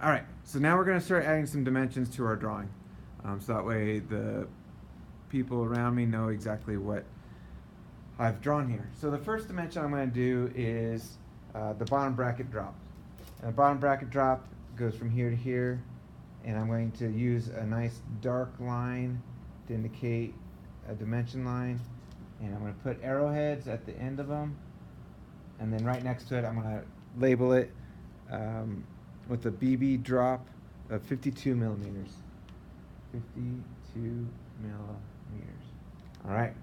All right, so now we're going to start adding some dimensions to our drawing. So that way the people around me know exactly what I've drawn here. So the first dimension I'm going to do is the bottom bracket drop. And the bottom bracket drop goes from here to here, and I'm going to use a nice dark line to indicate a dimension line, and I'm going to put arrowheads at the end of them, and then right next to it I'm going to label it with a BB drop of 52 millimeters. 52 millimeters. All right.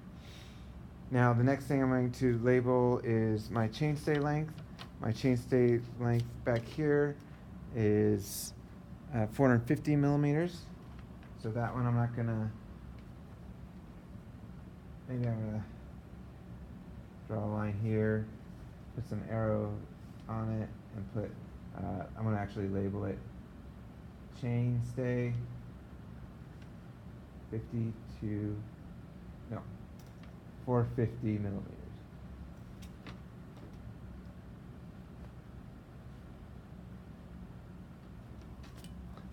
Now the next thing I'm going to label is my chainstay length. My chainstay length back here is 450 millimeters. So that one I'm not gonna, maybe I'm gonna draw a line here, put some arrow on it, and put, I'm gonna actually label it chainstay 52, no, 450 millimeters.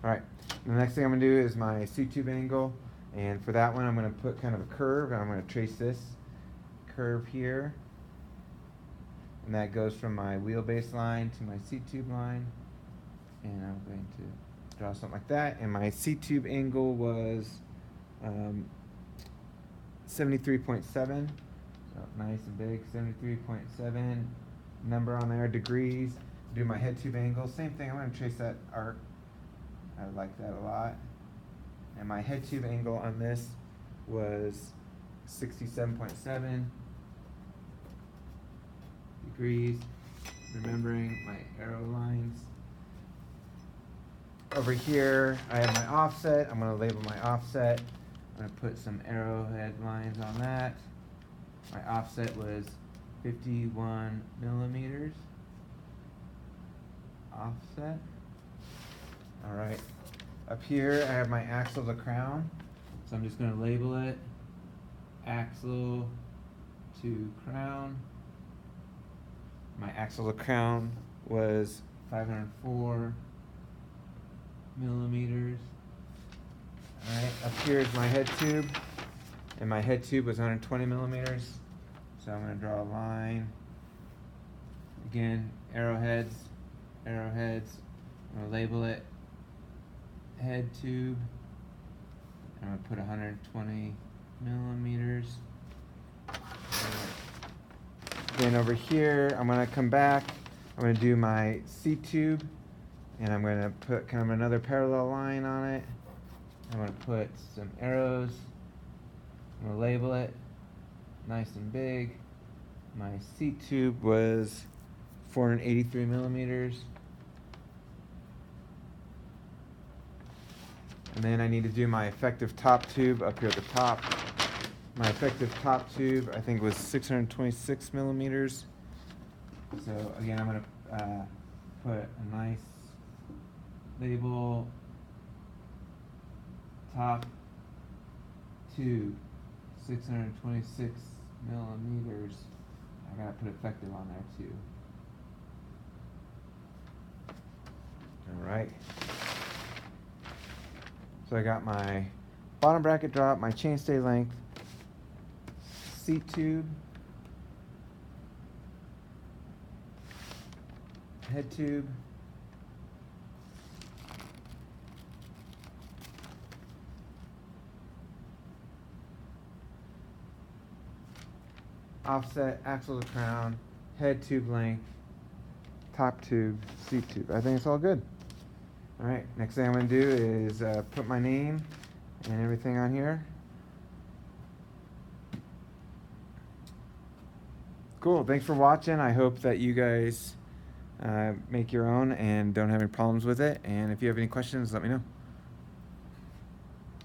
All right, the next thing I'm gonna do is my C-tube angle, and for that one I'm gonna put kind of a curve, and I'm gonna trace this curve here, and that goes from my wheelbase line to my C-tube line, and I'm going to draw something like that, and my C-tube angle was 73.7, so nice and big, 73.7, number on there, degrees. Do my head tube angle, same thing, I'm gonna trace that arc. I like that a lot. And my head tube angle on this was 67.7 degrees. Remembering my arrow lines. Over here, I have my offset. I'm going to label my offset. I'm going to put some arrowhead lines on that. My offset was 51 millimeters. Offset. All right, up here I have my axle to crown, so I'm just going to label it axle to crown. My axle to crown was 504 millimeters. All right, up here is my head tube, and my head tube was 120 millimeters, so I'm going to draw a line. Again, arrowheads, arrowheads. I'm going to label it head tube. I'm going to put 120 millimeters. Then over here, I'm going to come back. I'm going to do my C-tube, and I'm going to put kind of another parallel line on it. I'm going to put some arrows. I'm going to label it nice and big. My C-tube was 483 millimeters. And then I need to do my effective top tube up here at the top. My effective top tube, I think, was 626 millimeters. So again, I'm going to put a nice label, top tube, 626 millimeters. I got to put effective on there too. All right. So I got my bottom bracket drop, my chainstay length, C-tube, head tube, offset, axle to crown, head tube length, top tube, C-tube. I think it's all good. All right, next thing I'm going to do is put my name and everything on here. Cool, thanks for watching. I hope that you guys make your own and don't have any problems with it. And if you have any questions, let me know.